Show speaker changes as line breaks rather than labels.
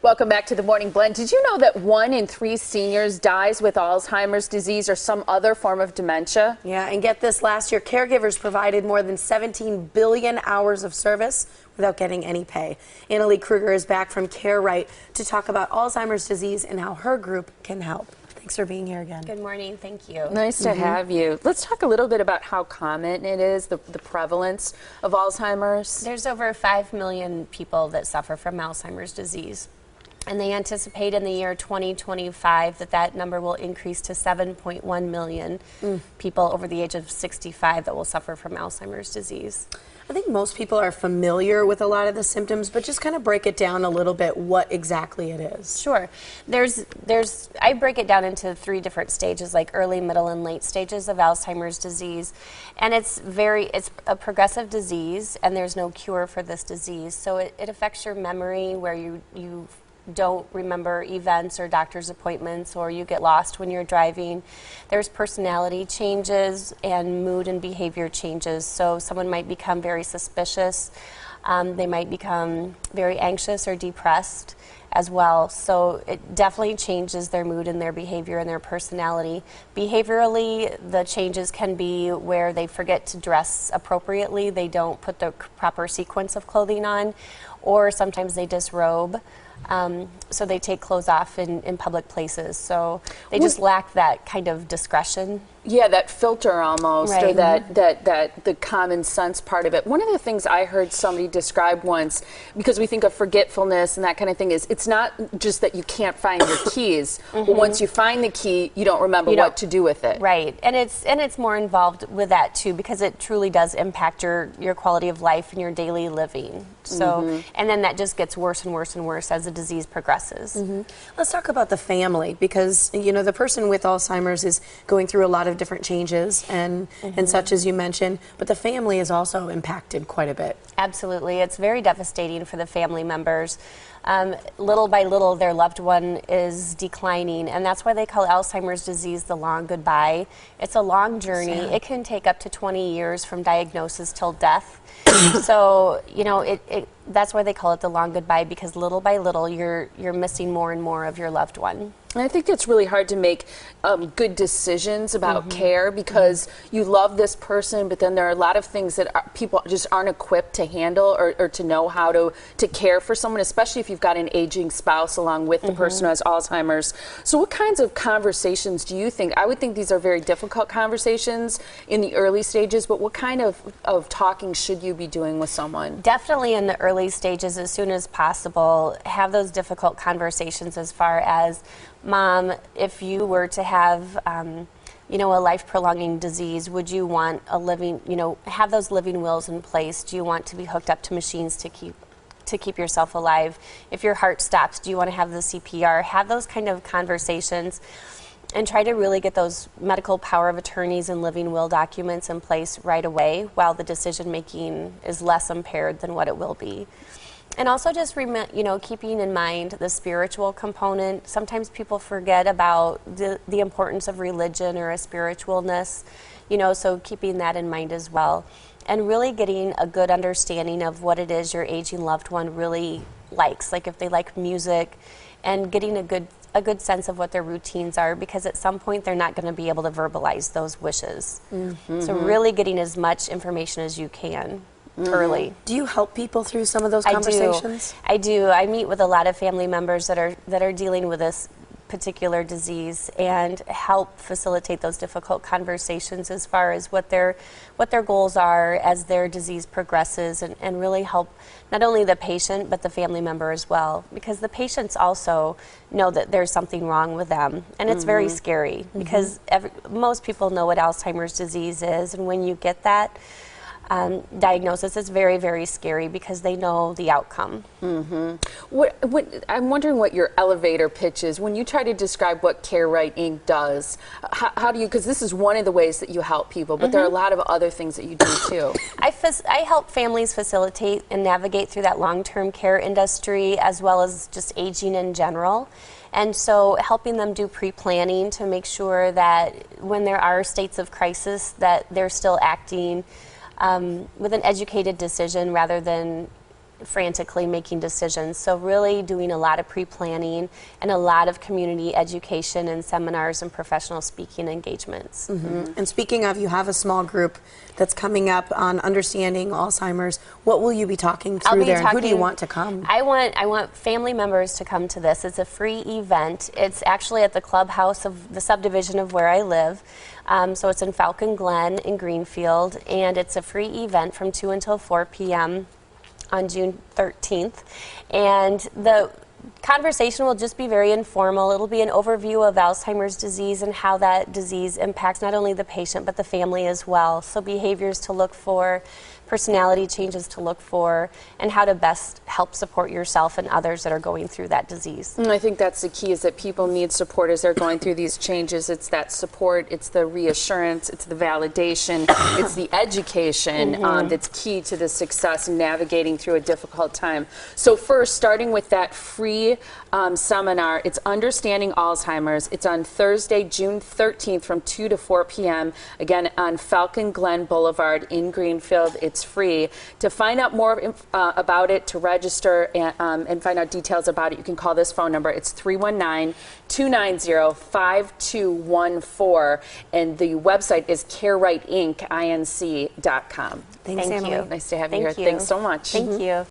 Welcome back to the Morning Blend. Did you know that 1 in 3 seniors dies with Alzheimer's disease or some other form of dementia?
Yeah, and get this, last year caregivers provided more than 17 billion hours of service without getting any pay. Annalie Kruger is back from Care Right to talk about Alzheimer's disease and how her group can help. Thanks for being here again.
Good morning, thank you.
Nice to have you. Let's talk a little bit about how common it is, the prevalence of Alzheimer's.
There's over 5 million people that suffer from Alzheimer's disease. And they anticipate in the year 2025 that number will increase to 7.1 million people over the age of 65 that will suffer from Alzheimer's disease.
I think most people are familiar with a lot of the symptoms, but just kind of break it down a little bit what exactly it is.
Sure. I break it down into 3 different stages, like early, middle, and late stages of Alzheimer's disease. And it's a progressive disease, and there's no cure for this disease. So it affects your memory, where you don't remember events or doctor's appointments, or you get lost when you're driving. There's personality changes and mood and behavior changes. So someone might become very suspicious. They might become very anxious or depressed as well. So it definitely changes their mood and their behavior and their personality. Behaviorally, the changes can be where they forget to dress appropriately. They don't put the proper sequence of clothing on, or sometimes they disrobe. So they take clothes off in public places. So they just lack that kind of discretion.
Yeah, that filter almost,
right.
or that the common sense part of it. One of the things I heard somebody describe once, because we think of forgetfulness and that kind of thing, is it's not just that you can't find your keys. But once you find the key, you don't remember what to do with it.
Right, and it's more involved with that too, because it truly does impact your quality of life and your daily living. So, and then that just gets worse and worse and worse as the disease progresses.
Let's talk about the family, because you know the person with Alzheimer's is going through a lot of different changes and such, as you mentioned, but the family is also impacted quite a bit.
Absolutely, it's very devastating for the family members. Little by little, their loved one is declining, and that's why they call Alzheimer's disease the long goodbye. It's a long journey.
Sad.
It can take up to 20 years from diagnosis till death. So, you know, that's why they call it the long goodbye, because little by little, you're missing more and more of your loved one.
And I think it's really hard to make good decisions about care, because you love this person, but then there are a lot of things that people just aren't equipped to handle or to know how to care for someone, especially if you've got an aging spouse along with the person who has Alzheimer's. So what kinds of conversations do you think? I would think these are very difficult conversations in the early stages, but what kind of talking should you be doing with someone?
Definitely in the early stages, as soon as possible, have those difficult conversations as far as, Mom, if you were to have, you know, a life-prolonging disease, would you want a living, you know, have those living wills in place? Do you want to be hooked up to machines to keep yourself alive? If your heart stops, do you want to have the CPR? Have those kind of conversations and try to really get those medical power of attorneys and living will documents in place right away, while the decision-making is less impaired than what it will be. And also just, you know, keeping in mind the spiritual component. Sometimes people forget about the importance of religion or a spiritualness, you know, so keeping that in mind as well. And really getting a good understanding of what it is your aging loved one really likes, like if they like music, and getting a good sense of what their routines are, because at some point they're not going to be able to verbalize those wishes. So really getting as much information as you can. Early.
Do you help people through some of those conversations?
I do. I meet with a lot of family members that are dealing with this particular disease, and help facilitate those difficult conversations as far as what their goals are as their disease progresses, and really help not only the patient but the family member as well, because the patients also know that there's something wrong with them, and it's very scary, because most people know what Alzheimer's disease is, and when you get that diagnosis, is very, very scary, because they know the outcome.
I'm wondering what your elevator pitch is when you try to describe what Care Right Inc. does. How do you, because this is one of the ways that you help people, but there are a lot of other things that you do too.
I help families facilitate and navigate through that long-term care industry, as well as just aging in general. And so helping them do pre-planning to make sure that when there are states of crisis, that they're still acting with an educated decision, rather than frantically making decisions. So really doing a lot of pre-planning and a lot of community education and seminars and professional speaking engagements.
And speaking of, you have a small group that's coming up on understanding Alzheimer's. What will you be talking through there, and who do you want to come?
I want family members to come to this. It's a free event. It's actually at the clubhouse of the subdivision of where I live. So it's in Falcon Glen in Greenfield, and it's a free event from 2 until 4 p.m. on June 13th. And the conversation will just be very informal. It'll be an overview of Alzheimer's disease and how that disease impacts not only the patient but the family as well. So behaviors to look for, personality changes to look for, and how to best help support yourself and others that are going through that disease.
And I think that's the key, is that people need support as they're going through these changes. It's that support, it's the reassurance, it's the validation, it's the education that's key to the success in navigating through a difficult time. So first, starting with that free seminar, it's Understanding Alzheimer's. It's on Thursday, June 13th from 2 to 4 p.m. Again, on Falcon Glen Boulevard in Greenfield. It's free. To find out more about it, to register and find out details about it, you can call this phone number. It's 319-290-5214, and the website is carewriteinc.com.
Thanks,
Thank
Emily.
you.
Nice to have you
Thank
here.
you.
Thanks so much.
Thank you.